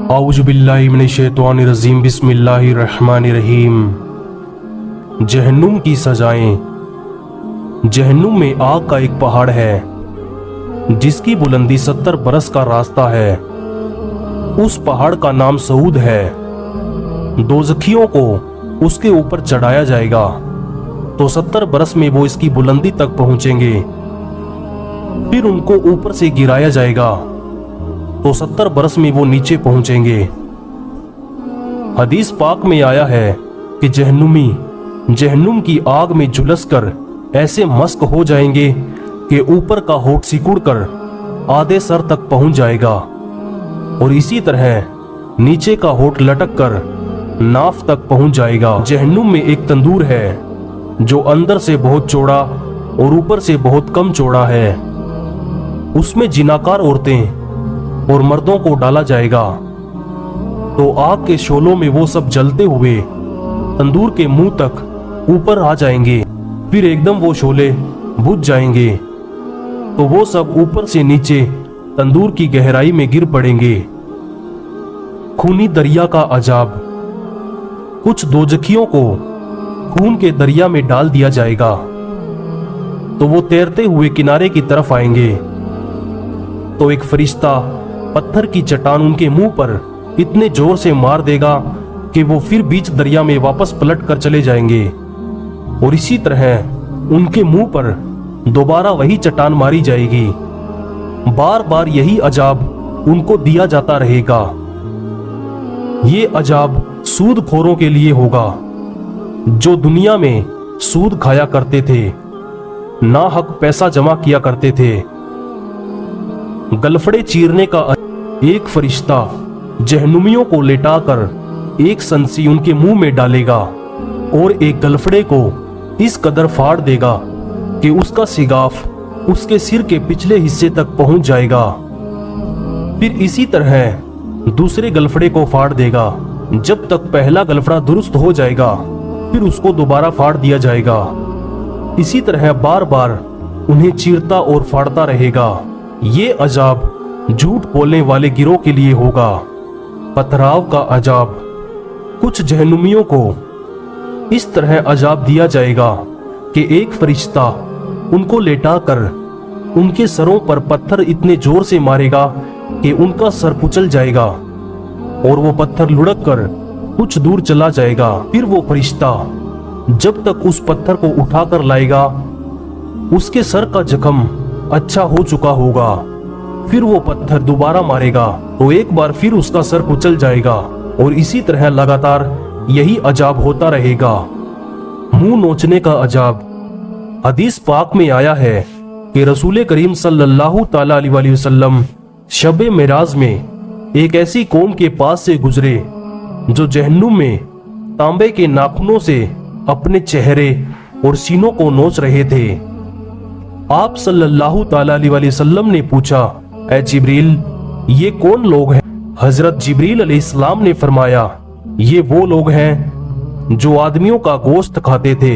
औज़ु बिल्लाहि मिनश्शैतानिर्रजीम बिस्मिल्लाहिर्रहमानिर्रहीम। जहन्नुम की सजाएं। जहन्नुम में आग का एक पहाड़ है जिसकी बुलंदी 70 बरस का रास्ता है। उस पहाड़ का नाम सऊद है। दोज़खियों को उसके ऊपर चढ़ाया जाएगा तो 70 बरस में वो इसकी बुलंदी तक पहुंचेंगे। फिर उनको ऊपर से गिराया जाएगा तो 70 बरस में वो नीचे पहुंचेंगे। हदीस पाक में आया है कि जहन्नुम की आग में झुलसकर ऐसे मस्क हो जाएंगे कि ऊपर का होठ सिकुड़कर आधे सर तक पहुंच जाएगा और इसी तरह नीचे का होठ लटक कर नाफ तक पहुंच जाएगा। जहन्नुम में एक तंदूर है जो अंदर से बहुत चौड़ा और ऊपर से बहुत कम चौड़ा है। उसमें जिनाकार औरतें और मर्दों को डाला जाएगा तो आग के शोलों में वो सब जलते हुए तंदूर के मुंह तक ऊपर आ जाएंगे। फिर एकदम वो शोले बुझ जाएंगे तो वो सब ऊपर से नीचे तंदूर की गहराई में गिर पड़ेंगे। खूनी दरिया का अजाब। कुछ दोज़खियों को खून के दरिया में डाल दिया जाएगा तो वो तैरते हुए किनारे की तरफ आएंगे तो एक फरिश्ता पत्थर की चट्टान उनके मुंह पर इतने जोर से मार देगा कि वो फिर बीच दरिया में वापस पलट कर चले जाएंगे और इसी तरह उनके मुंह पर दोबारा वही चट्टान मारी जाएगी। बार बार यही अजाब उनको दिया जाता रहेगा। ये अजाब सूदखोरों के लिए होगा जो दुनिया में सूद खाया करते थे, नाहक पैसा जमा किया करते थे। गलफड़े चीरने का एक फरिश्ता जहन्नुमियों को लेटाकर एक संसी उनके मुंह में डालेगा और एक गलफड़े को इस कदर फाड़ देगा कि उसका सिगाफ उसके सिर के पिछले हिस्से तक पहुंच जाएगा। फिर इसी तरह दूसरे गलफड़े को फाड़ देगा जब तक पहला गलफड़ा दुरुस्त हो जाएगा। फिर उसको दोबारा फाड़ दिया जाएगा। इसी तरह बार बार उन्हें चीरता और फाड़ता रहेगा। ये अजाब झूठ बोलने वाले गिरोह के लिए होगा। पथराव का अजाब। कुछ जहन्नुमियों को इस तरह अजाब दिया जाएगा कि एक फरिश्ता उनको लेटाकर उनके सरों पर पत्थर इतने जोर से मारेगा कि उनका सर कुचल जाएगा और वो पत्थर लुढ़क कर कुछ दूर चला जाएगा। फिर वो फरिश्ता जब तक उस पत्थर को उठाकर लाएगा उसके सर का जख्म अच्छा हो चुका होगा। फिर वो पत्थर दोबारा मारेगा तो एक बार फिर उसका सर कुचल जाएगा और इसी तरह लगातार यही अजाब होता रहेगा। मुंह नोचने का अजाब। हदीस पाक में आया है कि रसूल करीम सल्लल्लाहु ताला अलैहि वसल्लम शब-ए मेराज में एक ऐसी कौम के पास से गुजरे जो जहन्नुम में तांबे के नाखूनों से अपने चेहरे और सीनों को नोच रहे थे। आप सल्लल्लाहु ताला अलैहि वसल्लम ने पूछा, ऐ जिब्रील, ये कौन लोग हैं? हजरत जिब्रील अलैहिस्सलाम ने फरमाया, ये वो लोग हैं जो आदमियों का गोश्त खाते थे,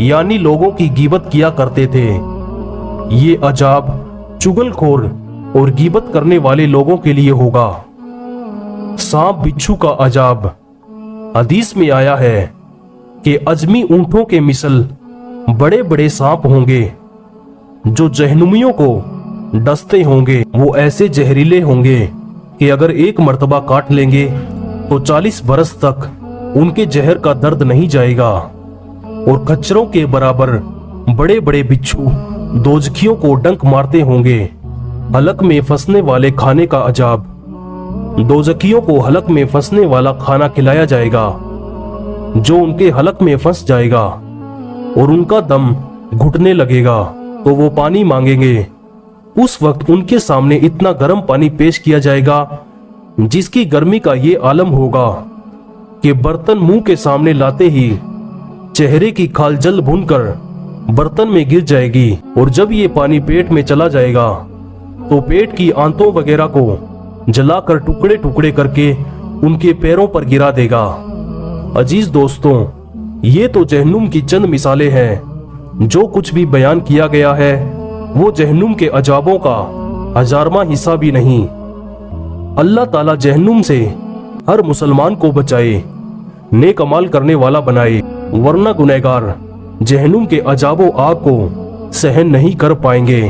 यानी लोगों की गीबत किया करते थे। ये अजाब चुगलखोर और गीबत करने वाले लोगों के लिए होगा। सांप बिच्छू का अजाब। हदीस में आया है कि अजमी ऊंटों के मिसल बड़े बड़े सांप होंगे जो जहन्नुमियों को डसते होंगे। वो ऐसे जहरीले होंगे कि अगर एक मर्तबा काट लेंगे तो 40 बरस तक उनके जहर का दर्द नहीं जाएगा। और खच्चरों के बराबर बड़े बड़े बिच्छू दोज़खियों को डंक मारते होंगे। हलक में फंसने वाले खाने का अजाब। दोज़खियों को हलक में फंसने वाला खाना खिलाया जाएगा जो उनके हलक में फंस जाएगा और उनका दम घुटने लगेगा तो वो पानी मांगेंगे। उस वक्त उनके सामने इतना गर्म पानी पेश किया जाएगा जिसकी गर्मी का ये आलम होगा कि बर्तन मुंह के सामने लाते ही चेहरे की खाल जल भुनकर बर्तन में गिर जाएगी और जब ये पानी पेट में चला जाएगा तो पेट की आंतों वगैरह को जलाकर टुकड़े टुकड़े करके उनके पैरों पर गिरा देगा। अजीज दोस्तों, ये तो जहन्नुम की चंद मिसालें हैं। जो कुछ भी बयान किया गया है वो जहन्नुम के अजाबों का 1000वां हिस्सा भी नहीं। अल्लाह ताला जहन्नुम से हर मुसलमान को बचाए, नेक अमाल करने वाला बनाए, वरना गुनहगार जहन्नुम के अजाबो आग को सहन नहीं कर पाएंगे।